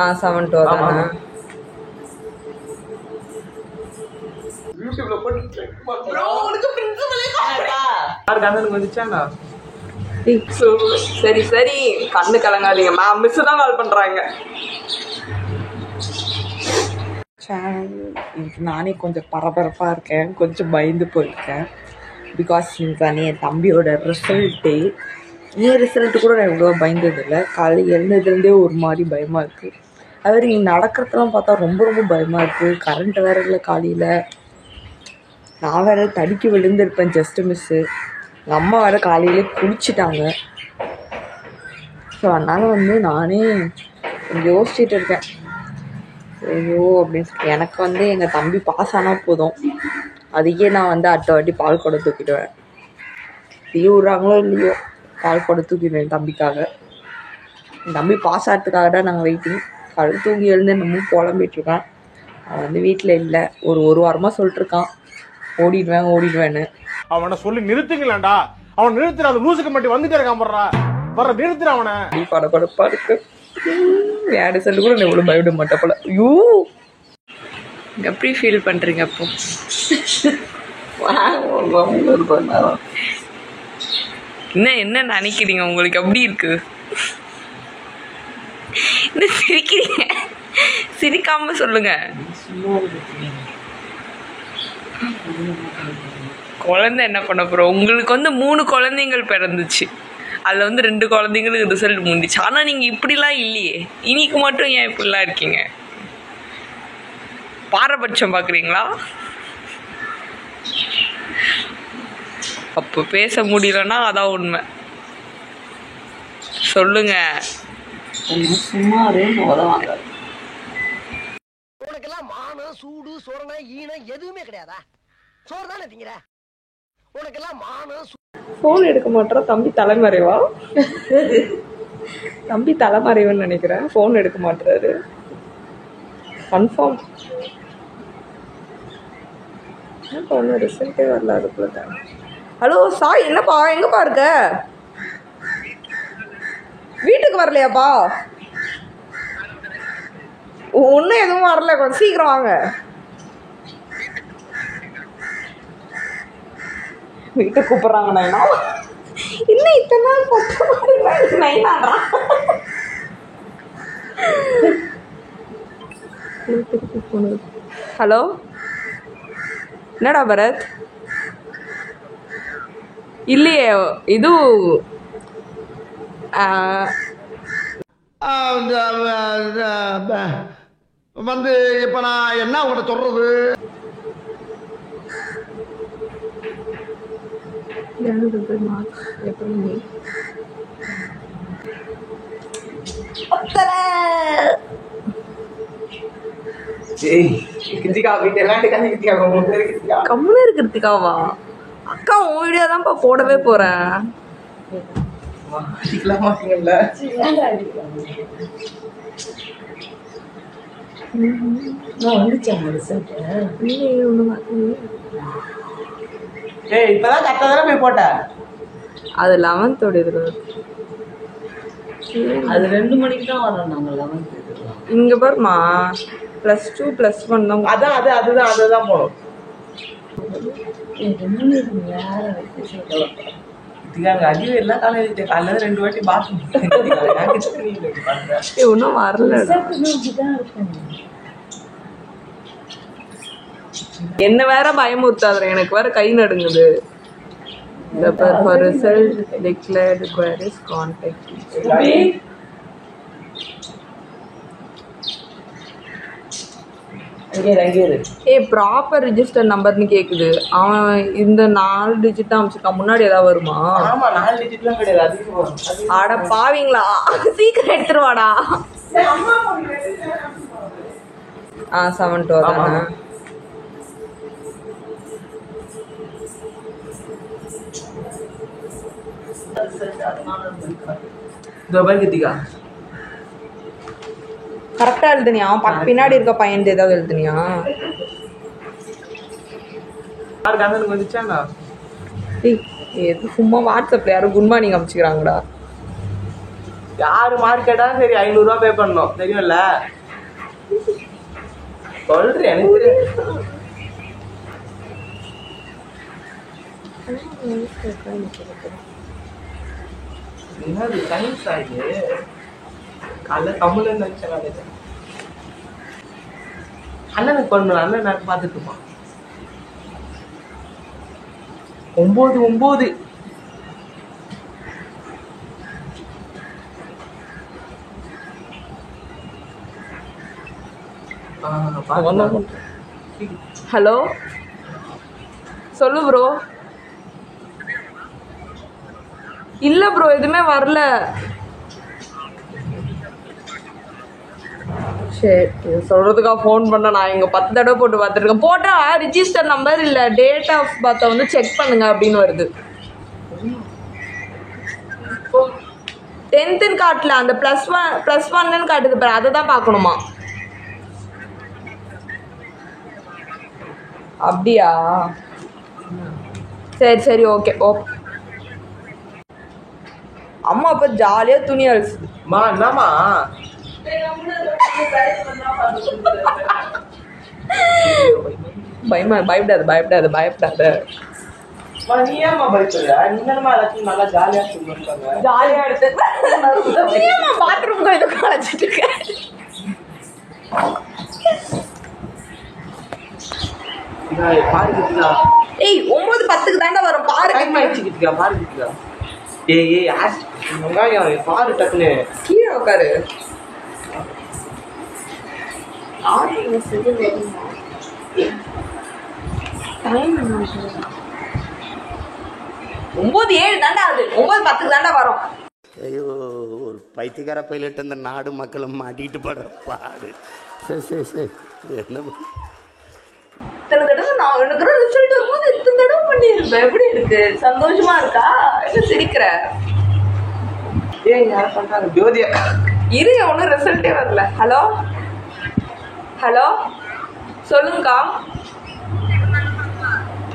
7-2 தானே. யூடியூப்ல போட்டு ப்ரோ உங்களுக்கு பிரின்சிபலே கால் வந்துச்சாண்டா. சரி சரி கண்ணு கலங்காதீங்க மேம், மிஸ் தான் கால் பண்றாங்க. நானே கொஞ்சம் பரபரப்பா இருக்கேன், கொஞ்சம் பயந்து போயிருக்கேன். பிகாஸ் இன்னைக்கு என் தம்பியோட ரிசல்ட்டு. என் ரிசல்ட்டு கூட நான் எவ்வளோ பயந்ததில்லை. காலையில் எழுந்ததுலேருந்தே ஒரு மாதிரி பயமாக இருக்குது. அது இங்கே நடக்கிறதுலாம் பார்த்தா ரொம்ப ரொம்ப பயமாக இருக்குது. கரண்ட் வேறு இல்லை காலையில். நான் வேறு தடுக்கி விழுந்திருப்பேன் ஜஸ்ட்டு மிஸ்ஸு. எங்கள் அம்மா வேறு காலையிலே குளிச்சுட்டாங்க. ஸோ அதனால் நானே கொஞ்சம் யோசிச்சுட்டு இருக்கேன். ஐயோ அப்படின்னு சொல்லி எனக்கு எங்கள் தம்பி பாஸ் ஆனால் போதும், அதுக்கே நான் அடுத்த வாட்டி பால் குடம் தூக்கிடுவேன். லீவ் விட்றாங்களோ இல்லையோ பால் குடம் தூக்கிடுவேன் என் தம்பிக்காக. என் தம்பி பாஸ் ஆகிறதுக்காக தான் நாங்கள் வெயிட்டிங். கழுத்து தூங்கி எழுந்து இன்னமும் புலம்பிகிட்ருக்கான். அவன் வீட்டில் இல்லை. ஒரு வாரமாக சொல்லிட்டுருக்கான் ஓடிடுவேன்னு. அவனை சொல்லி நிறுத்துங்களேன்டா. அவன் நிறுத்துற அந்த லூசுக்கு மட்டும் வந்துட்டே இருக்கான். வர்ற நிறுத்துற அவனை. படப்படப்பா இருக்கு. யாரு சொல்லு கூட நான் எவ்வளோ பயப்பட மாட்டேன் போல. ஐயோ எப்படி ஃபீல் பண்ணுறீங்க அப்போ? என்ன நினைக்கிறீங்க? உங்களுக்கு எப்படி இருக்கு? என்ன சிரிக்கிறீங்க? சிரிக்காம சொல்லுங்க. குழந்தை என்ன பண்ண போகிறோம்? உங்களுக்கு 3 குழந்தைங்கள் பிறந்துச்சு. அதில் 2 குழந்தைங்களுக்கு ரிசல்ட் முடிஞ்சிச்சு. ஆனால் நீங்கள் இப்படிலாம் இல்லையே. இன்னைக்கு மட்டும் ஏன் இப்படிலாம் இருக்கீங்க? பாரபட்சம் பார்க்குறீங்களா? அப்போ பேச முடியலன்னா அதான் உண்மை. சொல்லுங்க. சும்மா உதவாங்க. உனக்கெல்லாம் மானம் சூடு சோரணை ஈனம் எதுவுமே கிடையாதா? சோறு தானே திங்கிற. உனக்கெல்லாம் மானம். ஃபோன் எடுக்க மாட்டோம். தம்பி தலைமறைவா? தம்பி தலைமறைவுன்னு நினைக்கிறேன். ஃபோன் எடுக்க மாட்டுறாரு. கன்ஃபார்ம். ஒன்றும் ரிசல்ட்டே வரல அதுக்குள்ள தான். ஹலோ சாய், என்னப்பா எங்கப்பா இருக்க? வீட்டுக்கு வரலையாப்பா? ஒன்றும் எதுவும் வரல. கொஞ்சம் சீக்கிரம் வாங்க. வீட்டுக்கு கூப்பிட்றாங்க. நைனா இன்னும் இத்தனை நாள் நைனாடுறான். ஹலோ என்னடா பரத்? இல்லையே இது இப்ப நான் என்ன உங்கள்கிட்ட சொல்றது? கம்முனு இருக்கிறதுக்காவா? அக்கா உன் வீடியோ தான்ப்பா போடவே போறேன். இப்பதான் கரெக்டா தானே போய் போட்ட. அது 11th இதுல அது 2 மணிக்கு தான் வரோம் நாங்க. 11th இங்க பாருமா, +2 +1 தான். அதுதான் போடும். அடிவே எல்லாம் காலேஜ் காலையில 2 வாட்டி பாத்ரூம் ஒன்றும் வரல. என்ன வேற பயமுறுத்தாத, எனக்கு வேற கை நடுங்குது. The for result declared queries contact. Proper register நம்பர்னு கேக்குது. அவன் இந்த 4 டிஜிட் தான் அமைச்சிருக்கான். முன்னாடி ஏதாவது வருமா? ஆமா 4 டிஜிட்லாம் கிடையாது. அட பாவீங்களா, சீக்கிரம் எடுத்துருவாடா. 7-2 தானே. கரெக்டா எழுதுனியா? பின்னாடி இருக்க பையன் ஏதாவது எழுதுனியா? எது சும்மா வாட்ஸ்அப்ல யாரும் குட் மார்னிங் அமைச்சுக்கிறாங்கடா. யாரு மார்க் கேட்டாலும் சரி 500 ரூபா பே பண்ணணும் தெரியும்ல. சொல்றேன் எனக்கு தெரியும். என்னது சயின்ஸ் ஆகுது காலைல தமிழ்ல நினைச்சேன். அண்ணனுக்கு பண்ணணும். அண்ணன் நான் பார்த்துட்டு இருப்பான். 9 ஹலோ சொல்லு ப்ரோ. இல்ல ப்ரோ எதுவுமே வரல. சரி சொல்றதுக்காக ஃபோன் பண்ண. நான் இங்க 10 தடவை போட்டு பார்த்துருக்கேன். போட்டா ரிஜிஸ்டர் நம்பர் இல்ல டேட் ஆஃப் பர்த்தை வந்து செக் பண்ணுங்க அப்படின்னு வருது. 10th காட்டல, அந்த +1 காட்டுது பாரு, அதை தான் பார்க்கணுமா? அப்படியா? சரி சரி ஓகே ஓகே. அம்மா அப்ப ஜாலியா துணி அழிச்சுது. என்னமா பயப்படாத. நீ ஏமா பயப்படுற? நீங்களுமா எல்லாத்தையும் நல்லா ஜாலியா சொல்லுவாங்க. ஜாலியா எடுத்து பாத்ரூம் இதுக்கு அழைச்சிட்டு இருக்க. ஏய் 9:10 தாண்டா வரும். பாரு டைம் ஆயிடுச்சுக்கிட்டுக்கா. பாருக்கிட்டுக்கா. ஏய் பாரு டக்குன்னு கீழே உட்காரு. 9:07 தாண்டா அது. 9:10 தாண்டா வரும். ஐயோ ஒரு பைத்தியக்கார பைலட் அந்த நாடு மக்களும் மாட்டிட்டு படுற பாடு. சரி என்ன இத்தனை தடவை நான் எனக்கு ரிசல்ட் வரும்போது இத்தனை தடவை பண்ணியிருப்பேன். எப்படி இருக்கு? சந்தோஷமா இருக்கா? என்ன சிரிக்கிற? ஏன் யார் பண்றாங்க? ஜோதியா இரு, ஒன்றும் ரிசல்ட்டே வரல. ஹலோ ஹலோ சொல்லுங்கக்கா.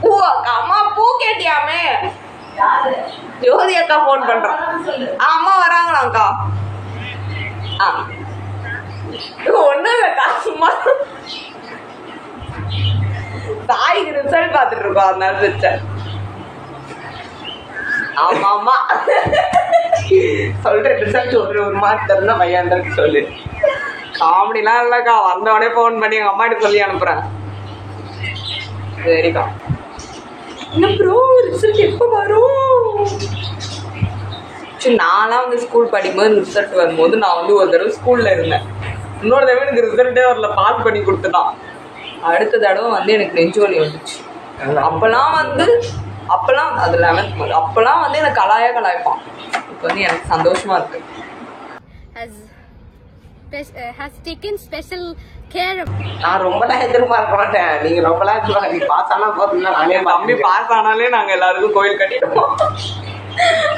பூ அக்கா. அம்மா பூ கேட்டியாமே? ஜோதி அக்கா ஃபோன் பண்றோம். அம்மா வராங்களாக்கா? ஒன்றும் இல்லைக்கா, சும்மா தாய்க்கு ரிசல்ட் பார்த்துட்டு இருக்கோம், அதனால வச்சேன். ஆமா ஆமா சொல்றேன். ரிசல்ட் ஒரு மார்க் தரணும் 500 சொல்லு. காமெடிலாம் இல்லக்கா. வந்தவொடனே போன் பண்ணி எங்க அம்மாட்ட சொல்லி அனுப்புறேன். சரிக்கா. என்ன ப்ரோ ரிசல்ட் எப்போ வரும்? சரி, நான்லாம் வந்து ஸ்கூல் படிக்கும்போது ரிசல்ட் வரும்போது நான் வந்து ஒரு தடவை ஸ்கூல்ல இருந்தேன். இன்னொரு தடவை எனக்கு ரிசல்ட்டே வரல. பாஸ் பண்ணி கொடுத்துட்டான். அடுத்த தடவை வந்து எனக்கு நெஞ்சு வலி வந்துச்சு. அப்பெல்லாம் அது 11th அப்பெல்லாம் வந்து எனக்கு கலாய்ப்பான். இப்போ வந்து எனக்கு சந்தோஷமா இருக்கு. has taken special care of. நான் ரொம்பலாம் எதிர்பார்க்க மாட்டேன். நீங்க ரொம்பலாம் எதிர்பார்க்க. நீ பாஸ் ஆனா போதும்னா நானே தம்பி பாஸ் ஆனாலே நாங்க எல்லாருக்கும் கோயில் கட்டிடுவோம்.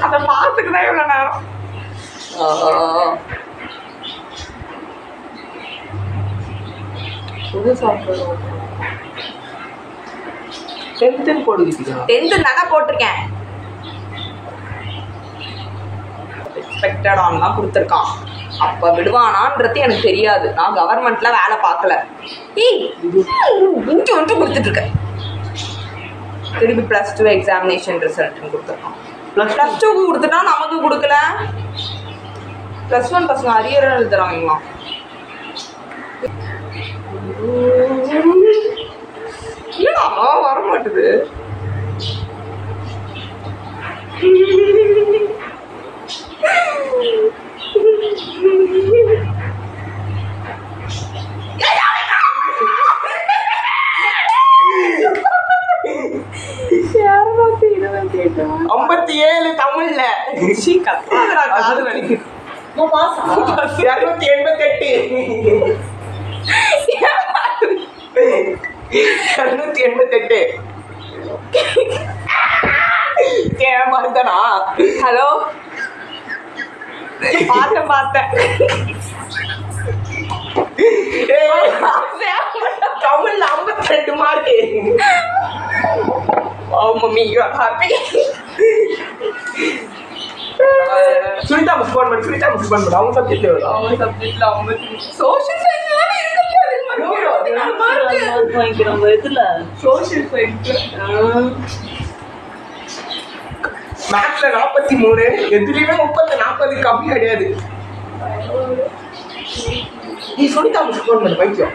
அந்த பாஸுக்கு தான் இவ்வளவு நேரம். டென்த் தானே போட்டிருக்கேன். எக்ஸ்பெக்டட் ஆன் தான் கொடுத்துருக்கான். அப்ப விடுவானான்றது எனக்கு தெரியாது. நான் கவர்மெண்ட்ல வேலை பார்க்கல. இங்க வந்து கொடுத்துட்டு இருக்கேன். திருப்பி +2 எக்ஸாமினேஷன் ரிசல்ட் கொடுத்துருக்கான். +2 கொடுத்துட்டா நமக்கு கொடுக்கல. +1 பசங்க அரியர் எழுதுறாங்களா? வர மாட்டுது. ஐம்பத்தி 57 தமிழ்ல. காது வலிக்கு. 288 ஏமாத்தனா? ஹலோ பார்த்தேன் தமிழ்ல 52 mark. Oh, mommy, you're happy. Sunita miss phone பண்ணி சுனிதா மிஸ் ஃபோன் பண்ணி அவங்க சப்ஜெக்ட் எவ்வளோ அவங்க சப்ஜெக்ட்ல அவங்க சோஷியல் சயின்ஸ்லாம் சோஷியல் சயின்ஸ் மேத்ஸ்ல 43 எதுலயுமே 30-40 கம்மி கிடையாது. நீ சுனிதா மிஸ் ஃபோன் பண்ணி பைத்தியம்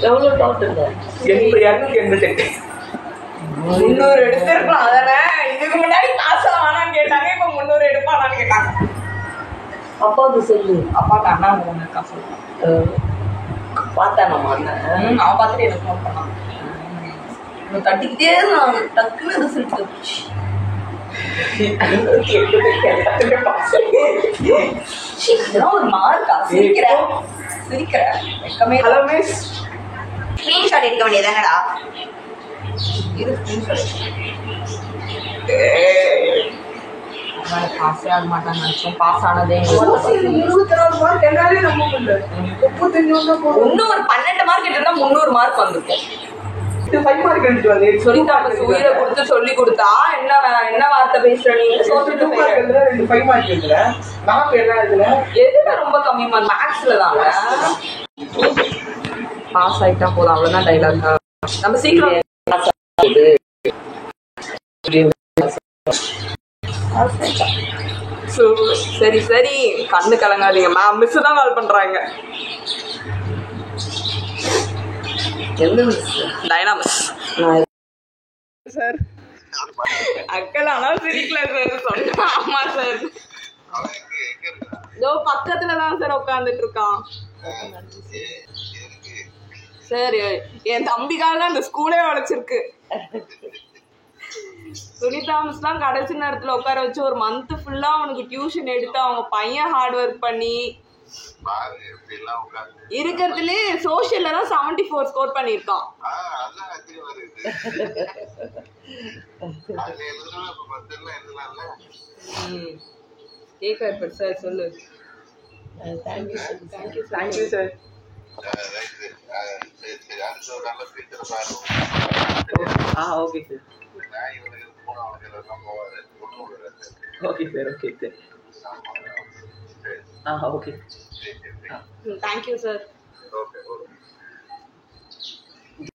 எவ்வளோ டவுட் இல்லை 288 300 எடுத்திருக்கலாம். அதானே இதுக்கு முன்னாடி காசு வேணான்னு கேட்டாங்க, இப்ப 300 எடுப்பானான்னு கேட்டாங்க. அப்பாவுக்கு சொல்லு. அப்பாவுக்கு அண்ணா போன காசு பார்த்தா நம்ம அண்ணன் அவன் பார்த்துட்டு எனக்கு ஃபோன் பண்ணான். தட்டிக்கிட்டே இருந்தான், டக்குன்னு ரிசல்ட் வந்துச்சு. இதெல்லாம் ஒரு மார்க்கா? சிரிக்கிற சிரிக்கிற வெக்கமே. ஹலோ மிஸ் ஸ்கிரீன்ஷாட் எடுக்க வேண்டியதானடா. இது ஸ்கிரீன்ஷாட் பாஸே ஆக மாட்டான்னு நினைச்சோம். பாஸ் ஆனதே 24 மார்க் என்னாலே நம்ப முடியல. 35 இன்னும் ஒரு 12 மார்க் எடுத்தா 300 மார்க் வந்திருக்கும். 5 மார்க் எடுத்து வந்து சொல்லிட்டா உயிரை கொடுத்து சொல்லி கொடுத்தா என்ன வார்த்தை பேசுற நீ? 2 மார்க் எழுதுல 5 மார்க் எழுதுல நான் என்ன எழுதுல எதுல ரொம்ப கம்மி மார்க்? மேக்ஸ்ல தான் பாஸ் ஆயிட்டா போதும், அவ்வளவுதான் டைலாக். நம்ம சீக்கிரம் சரி சரி கண்ணு கலங்காதீங்க. மேம் மிஸ் தான் கால் பண்றாங்க. எந்த மிஸ்? டைனா மிஸ். சார் அக்கல் ஆனால் சிரிக்கல சார் சொன்னா. ஆமா சார் இதோ பக்கத்துல தான் சார் உட்காந்துட்டு இருக்கான். சரி என் தம்பிக்காக அந்த ஸ்கூலே உழைச்சிருக்கு. சுனிதா மிஸ் தான் கடைசி நேரத்துல உட்கார வச்சு ஒரு மந்த் ஃபுல்லா அவனுக்கு டியூஷன் எடுத்து அவங்க பையன் ஹார்ட் ஒர்க் பண்ணி இருக்கிறதுலே சோஷியல்ல தான் 74 ஸ்கோர் பண்ணியிருக்கான். கேட்க சார் சொல்லு. Thank you sir. Okay sir. Okay sir. Okay sir. Okay. Thank you sir.